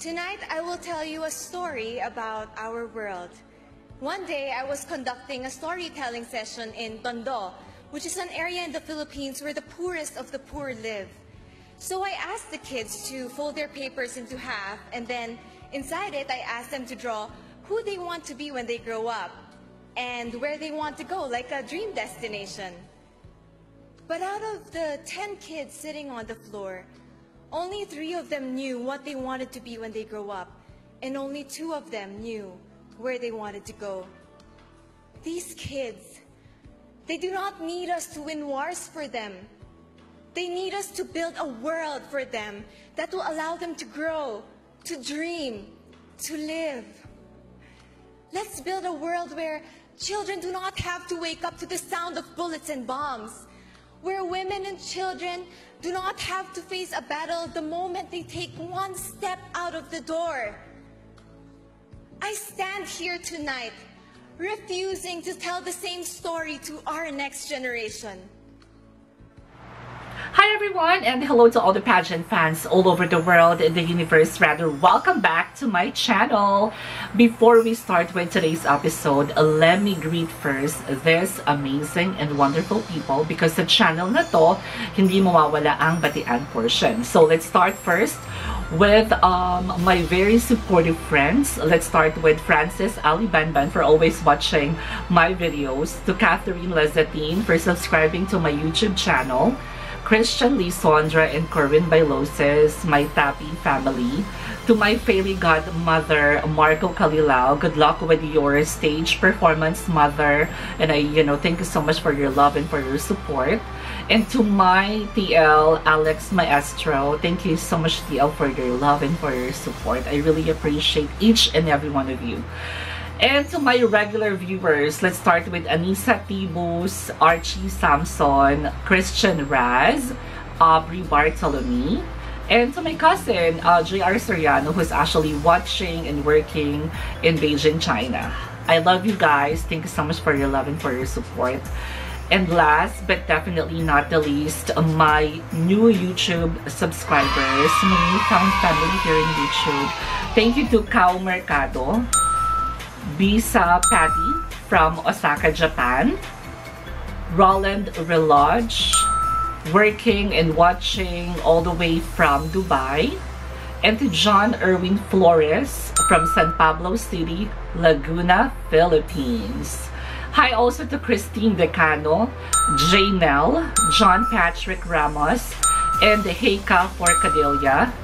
Tonight, I will tell you a story about our world. One day, I was conducting a storytelling session in Tondo, which is an area in the Philippines where the poorest of the poor live. So I asked the kids to fold their papers into half, and then inside it, I asked them to draw who they want to be when they grow up and where they want to go, like a dream destination. But out of the 10 kids sitting on the floor, only 3 of them knew what they wanted to be when they grow up, and only 2 of them knew where they wanted to go. These kids, they do not need us to win wars for them. They need us to build a world for them that will allow them to grow, to dream, to live. Let's build a world where children do not have to wake up to the sound of bullets and bombs, where women and children do not have to face a battle the moment they take one step out of the door. I stand here tonight, refusing to tell the same story to our next generation. Hi everyone, and hello to all the pageant fans all over the world, in the universe rather. Welcome back to my channel. Before we start with today's episode, let me greet first this amazing and wonderful people, because the channel na to, hindi mawawala ang batian portion. So let's start first with my very supportive friends. Let's start with Francis Ali Banban for always watching my videos, to Catherine Lazatin for subscribing to my YouTube channel, Christian Lisandra and Corinne Bailoses, my Tapi family, to my fairy godmother Marco Calilao. Good luck with your stage performance, mother, and thank you so much for your love and for your support. And to my TL Alex Maestro, thank you so much, TL, for your love and for your support. I really appreciate each and every one of you. And to my regular viewers, let's start with Anissa Tibus, Archie Samson, Christian Raz, Aubrey Bartolome, and to my cousin, JR Soriano, who's actually watching and working in Beijing, China. I love you guys. Thank you so much for your love and for your support. And last but definitely not the least, my new YouTube subscribers, my newfound family here in YouTube. Thank you to Kao Mercado, Bisa Patty from Osaka, Japan, Roland Relodge, working and watching all the way from Dubai, and to John Erwin Flores from San Pablo City, Laguna, Philippines. Hi also to Christine Decano, Janelle, John Patrick Ramos, and Heika Forcadilla.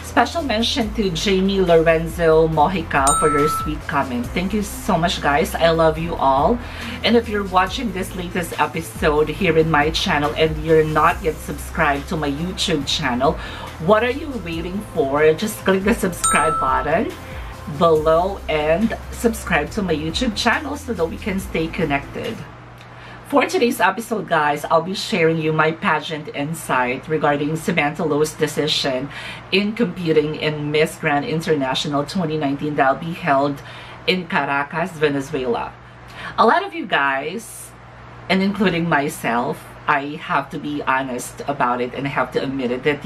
Special mention to Jamie Lorenzo Mojica for your sweet comment. Thank you so much, guys. I love you all. And if you're watching this latest episode here in my channel and you're not yet subscribed to my YouTube channel, what are you waiting for? Just click the subscribe button below and subscribe to my YouTube channel so that we can stay connected. For today's episode, guys, I'll be sharing you my pageant insight regarding Samantha Lo's decision in competing in Miss Grand International 2019 that'll be held in Caracas, Venezuela. A lot of you guys, and including myself, I have to be honest about it and I have to admit it that,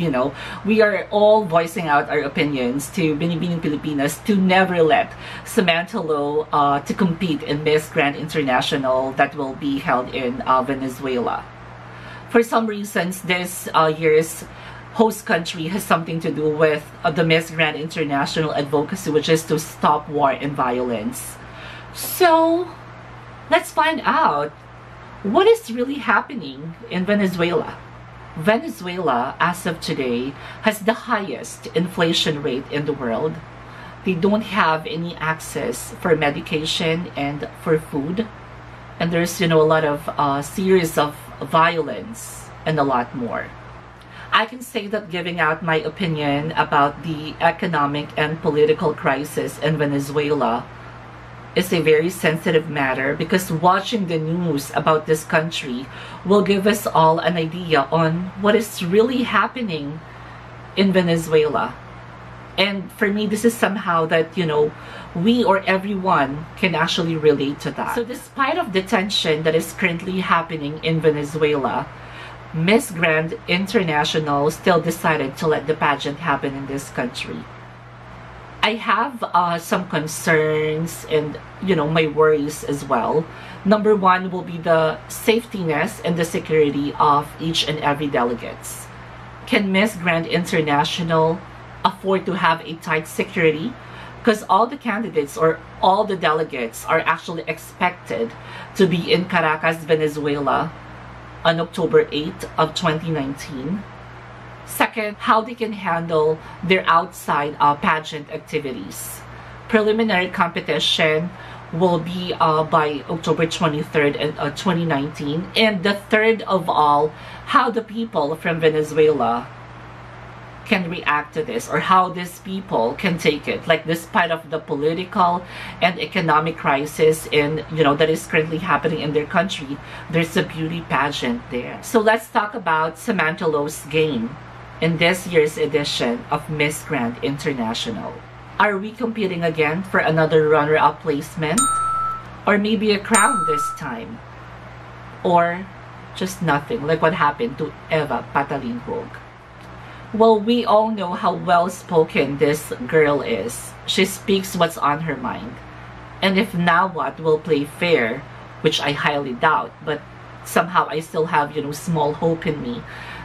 we are all voicing out our opinions to Binibining Pilipinas to never let Samantha Lo to compete in Miss Grand International that will be held in Venezuela. For some reasons, this year's host country has something to do with the Miss Grand International advocacy, which is to stop war and violence. So, let's find out what is really happening in Venezuela. Venezuela, as of today, has the highest inflation rate in the world. They don't have any access for medication and for food. And there's, a lot of series of violence and a lot more. I can say that giving out my opinion about the economic and political crisis in Venezuela is a very sensitive matter, because watching the news about this country will give us all an idea on what is really happening in Venezuela. And for me, this is somehow that, we or everyone can actually relate to that. So despite of the tension that is currently happening in Venezuela, Miss Grand International still decided to let the pageant happen in this country. I have some concerns and, you know, my worries as well. Number one will be the safetiness and the security of each and every delegates. Can Miss Grand International afford to have a tight security? Because all the candidates or all the delegates are actually expected to be in Caracas, Venezuela on October 8th of 2019. Second, how they can handle their outside pageant activities. Preliminary competition will be by October 23rd, 2019. And the third of all, how the people from Venezuela can react to this, or how these people can take it. Like, despite of the political and economic crisis in, you know, that is currently happening in their country, there's a beauty pageant there. So let's talk about Samantha Lo's game in this year's edition of Miss Grand International. Are we competing again for another runner-up placement? Or maybe a crown this time? Or just nothing, like what happened to Eva Patalinhog? Well, we all know how well-spoken this girl is. She speaks what's on her mind. And if Nawat will play fair, which I highly doubt, but somehow I still have, you know, small hope in me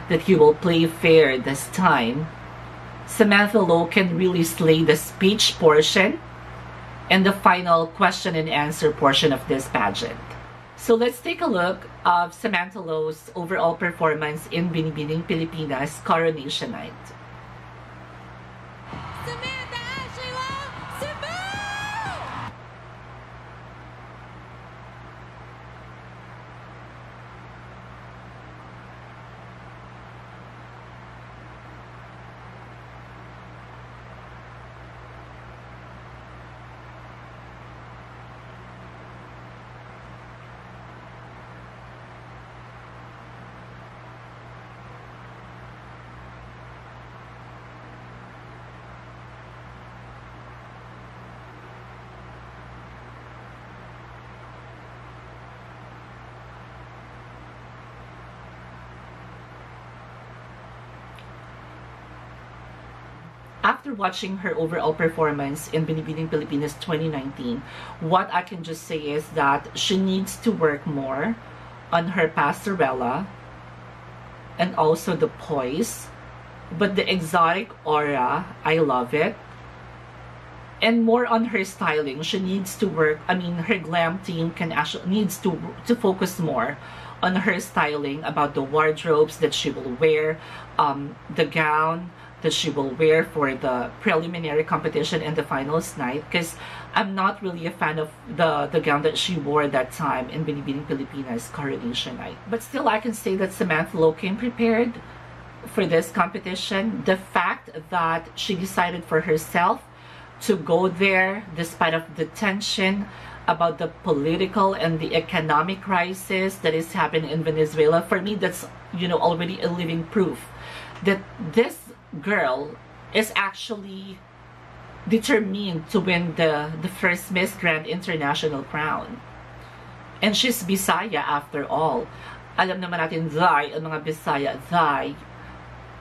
that he will play fair this time, Samantha Lo can really slay the speech portion and the final question and answer portion of this pageant. So let's take a look of Samantha Lo's overall performance in Binibining Pilipinas Coronation Night. After watching her overall performance in Binibining Pilipinas 2019, what I can just say is that she needs to work more on her pastorela and also the poise. But the exotic aura, I love it. And more on her styling, she needs to work. I mean, her glam team needs to focus more on her styling, about the wardrobes that she will wear, the gown that she will wear for the preliminary competition and the finals night, because I'm not really a fan of the gown that she wore that time in Binibining Pilipinas Coronation Night. But still, I can say that Samantha Lo came prepared for this competition. The fact that she decided for herself to go there despite of the tension about the political and the economic crisis that is happening in Venezuela, for me, that's, you know, already a living proof that this girl is actually determined to win the first Miss Grand International crown. And she's Bisaya after all. Alam naman natin, Zay, ang mga Bisaya, Zay,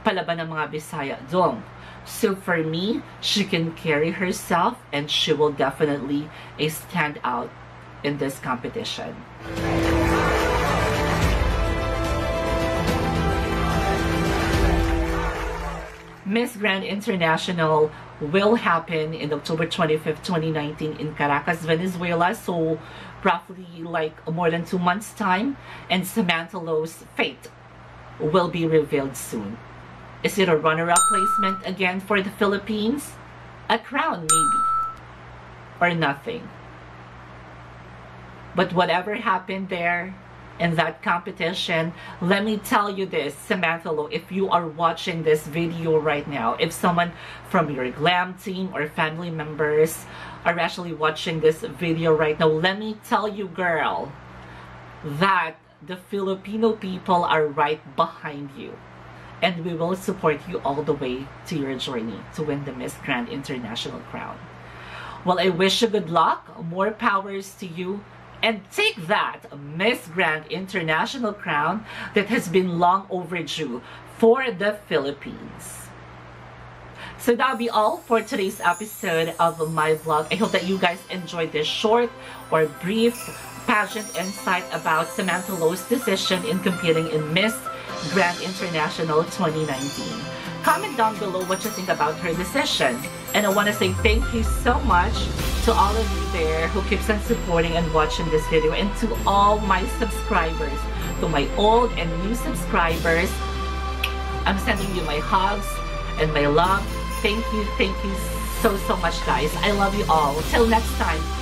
palaban ng mga Bisaya, Dong. So for me, she can carry herself and she will definitely stand out in this competition. Miss Grand International will happen in October 25th, 2019 in Caracas, Venezuela. So roughly like more than 2 months time. And Samantha Lo's fate will be revealed soon. Is it a runner-up placement again for the Philippines? A crown maybe. Or nothing. But whatever happened there in that competition, let me tell you this, Samantha Lo, if you are watching this video right now, if someone from your glam team or family members are actually watching this video right now, let me tell you, girl, that the Filipino people are right behind you. And we will support you all the way to your journey to win the Miss Grand International crown. Well, I wish you good luck, more powers to you, and take that Miss Grand International crown that has been long overdue for the Philippines. So that'll be all for today's episode of my vlog. I hope that you guys enjoyed this short or brief pageant insight about Samantha Lowe's decision in competing in Miss Grand International 2019. Comment down below what you think about her decision. And I want to say thank you so much to all of you there who keeps on supporting and watching this video, and to all my subscribers, to my old and new subscribers. I'm sending you my hugs and my love. Thank you so much, guys. I love you all. Till next time.